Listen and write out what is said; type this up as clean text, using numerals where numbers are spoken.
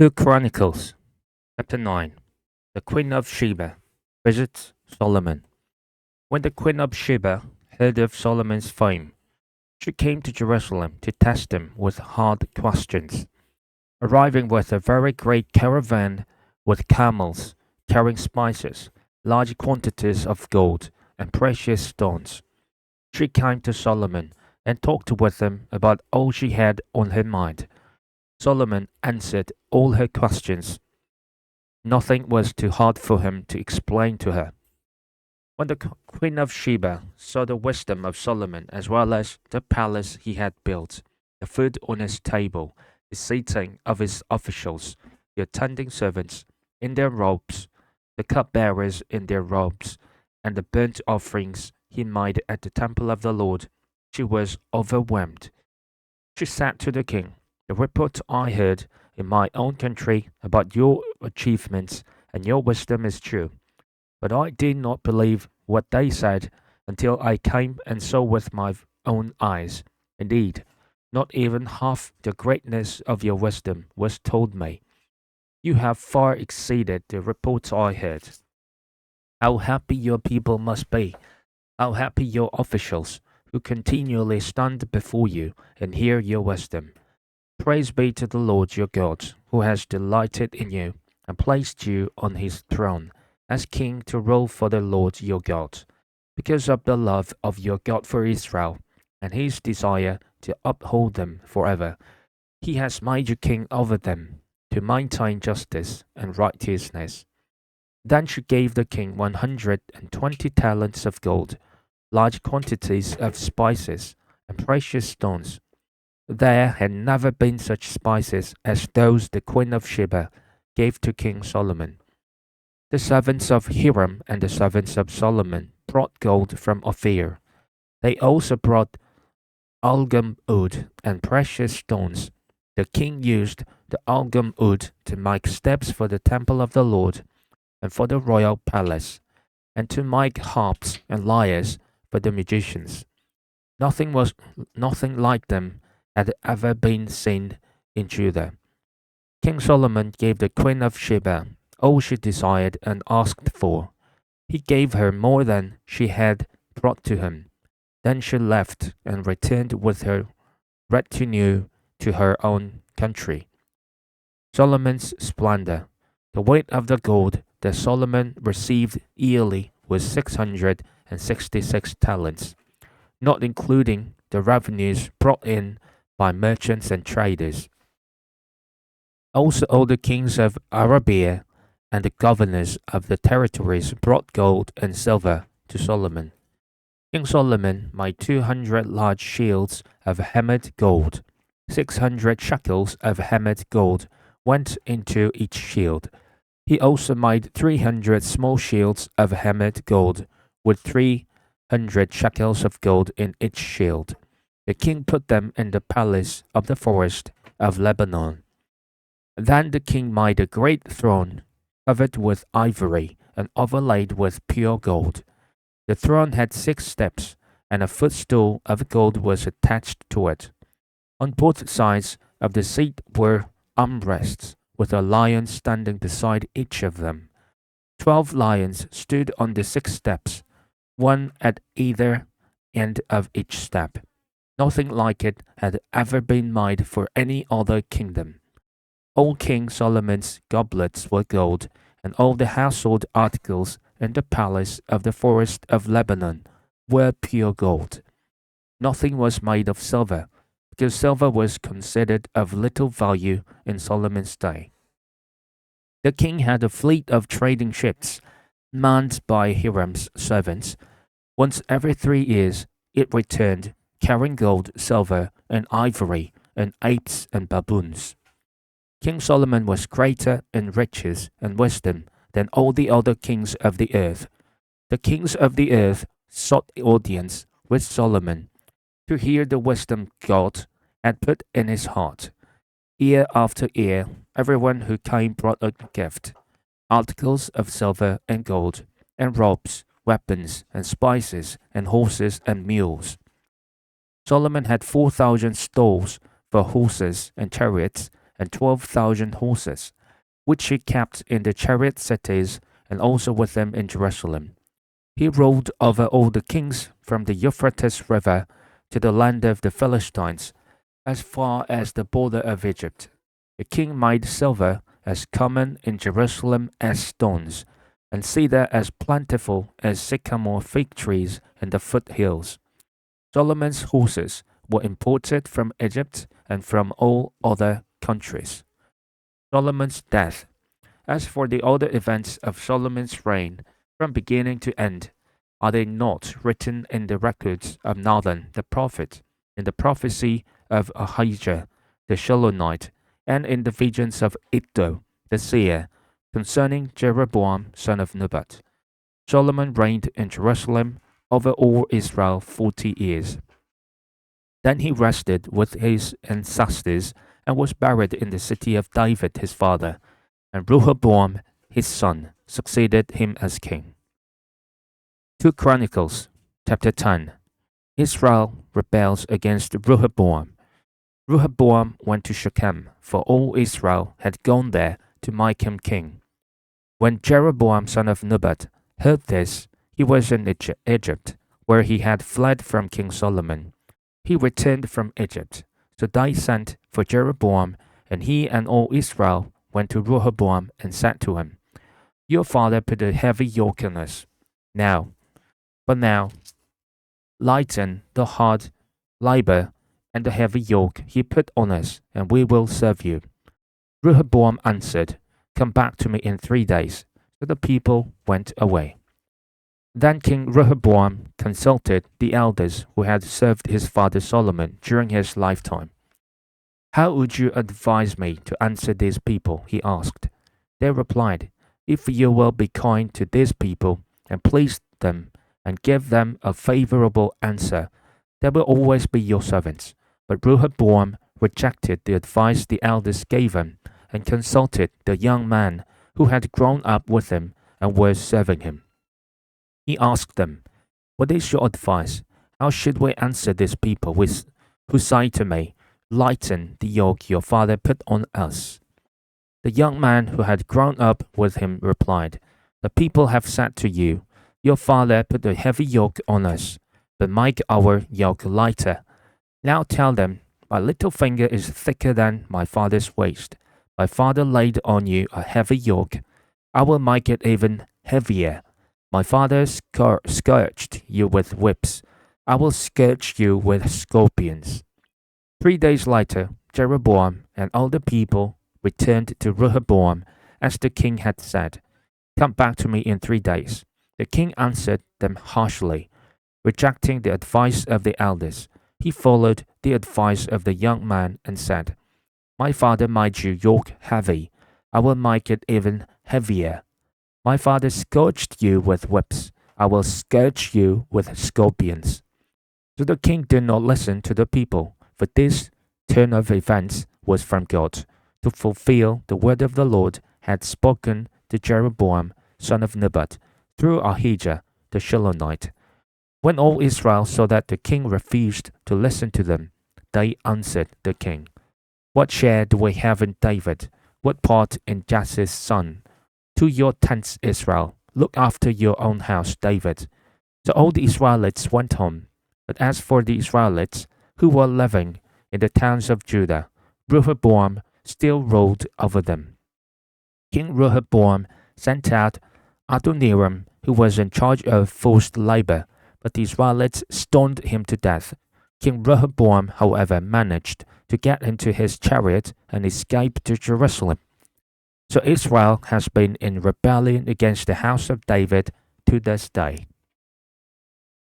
2 Chronicles chapter 9. The Queen of Sheba visits Solomon. When the Queen of Sheba heard of Solomon's fame, she came to Jerusalem to test him with hard questions. Arriving with a very great caravan with camels carrying spices, large quantities of gold, and precious stones, she came to Solomon and talked with him about all she had on her mind. Solomon answered all her questions. Nothing was too hard for him to explain to her. When the Queen of Sheba saw the wisdom of Solomon as well as the palace he had built, the food on his table, the seating of his officials, the attending servants in their robes, the cupbearers in their robes, and the burnt offerings he made at the temple of the Lord, she was overwhelmed. She said to the king, "The report I heard in my own country about your achievements and your wisdom is true. But I did not believe what they said until I came and saw with my own eyes. Indeed, not even half the greatness of your wisdom was told me. You have far exceeded the reports I heard. How happy your people must be! How happy your officials, who continually stand before you and hear your wisdom! Praise be to the Lord your God, who has delighted in you and placed you on his throne as king to rule for the Lord your God, because of the love of your God for Israel and his desire to uphold them forever. He has made you king over them to maintain justice and righteousness." Then she gave the king 120 talents of gold, large quantities of spices, and precious stones. There had never been such spices as those the Queen of Sheba gave to King Solomon. The servants of Hiram and the servants of Solomon brought gold from Ophir. They also brought algum wood and precious stones. The king used the algum wood to make steps for the temple of the Lord and for the royal palace, and to make harps and lyres for the musicians. Nothing like them had ever been seen in Judah. King Solomon gave the Queen of Sheba all she desired and asked for. He gave her more than she had brought to him. Then she left and returned with her retinue to her own country. Solomon's splendor. The weight of the gold that Solomon received yearly was 666 talents, not including the revenues brought in by merchants and traders. Also, all the kings of Arabia and the governors of the territories brought gold and silver to Solomon. King Solomon made 200 large shields of hammered gold. 600 shekels of hammered gold went into each shield. He also made 300 small shields of hammered gold, with 300 shekels of gold in each shield. The king put them in the palace of the forest of Lebanon. Then the king made a great throne, covered with ivory and overlaid with pure gold. The throne had 6 steps, and a footstool of gold was attached to it. On both sides of the seat were armrests, with a lion standing beside each of them. 12 lions stood on the 6 steps, one at either end of each step. Nothing like it had ever been made for any other kingdom. All King Solomon's goblets were gold, and all the household articles in the palace of the forest of Lebanon were pure gold. Nothing was made of silver, because silver was considered of little value in Solomon's day. The king had a fleet of trading ships, manned by Hiram's servants. Once every 3 years, it returned, carrying gold, silver, and ivory, and apes and baboons. King Solomon was greater in riches and wisdom than all the other kings of the earth. The kings of the earth sought audience with Solomon to hear the wisdom God had put in his heart. Year after year, everyone who came brought a gift, articles of silver and gold, and robes, weapons, and spices, and horses and mules. Solomon had 4,000 stalls for horses and chariots, and 12,000 horses, which he kept in the chariot cities and also with him in Jerusalem. He ruled over all the kings from the Euphrates River to the land of the Philistines, as far as the border of Egypt. The king made silver as common in Jerusalem as stones, and cedar as plentiful as sycamore fig trees in the foothills. Solomon's horses were imported from Egypt and from all other countries. Solomon's death. As for the other events of Solomon's reign, from beginning to end, are they not written in the records of Nathan the prophet, in the prophecy of Ahijah the Shilonite, and in the visions of Iddo the seer, concerning Jeroboam son of Nebat? Solomon reigned in Jerusalem over all Israel 40 years. Then he rested with his ancestors and was buried in the city of David his father, and Rehoboam his son succeeded him as king. 2 Chronicles chapter 10. Israel rebels against Rehoboam. Rehoboam went to Shechem, for all Israel had gone there to make him king. When Jeroboam son of Nebat heard this, he was in Egypt, where he had fled from King Solomon. He returned from Egypt, so they sent for Jeroboam, and he and all Israel went to Rehoboam and said to him, "Your father put a heavy yoke on us. But now, lighten the hard labor and the heavy yoke he put on us, and we will serve you." Rehoboam answered, "Come back to me in 3 days." So the people went away. Then King Rehoboam consulted the elders who had served his father Solomon during his lifetime. "How would you advise me to answer these people?" he asked. They replied, "If you will be kind to these people and please them and give them a favorable answer, they will always be your servants." But Rehoboam rejected the advice the elders gave him and consulted the young man who had grown up with him and was serving him. He asked them, "What is your advice? How should we answer these people who say to me, 'Lighten the yoke your father put on us'?" The young man who had grown up with him replied, "The people have said to you, 'Your father put a heavy yoke on us, but make our yoke lighter.' Now tell them, 'My little finger is thicker than my father's waist. My father laid on you a heavy yoke. I will make it even heavier. My father scourged you with whips. I will scourge you with scorpions." 3 days later, Jeroboam and all the people returned to Rehoboam as the king had said, "Come back to me in 3 days." The king answered them harshly, rejecting the advice of the elders. He followed the advice of the young man and said, "My father made your yoke heavy. I will make it even heavier. My father scourged you with whips. I will scourge you with scorpions." So the king did not listen to the people, for this turn of events was from God, to fulfill the word of the Lord had spoken to Jeroboam son of Nebat through Ahijah the Shilonite. When all Israel saw that the king refused to listen to them, they answered the king, "What share do we have in David? What part in Jesse's son? To your tents, Israel. Look after your own house, David." So all the Israelites went home. But as for the Israelites who were living in the towns of Judah, Rehoboam still ruled over them. King Rehoboam sent out Adoniram, who was in charge of forced labor, but the Israelites stoned him to death. King Rehoboam, however, managed to get into his chariot and escape to Jerusalem. So Israel has been in rebellion against the house of David to this day.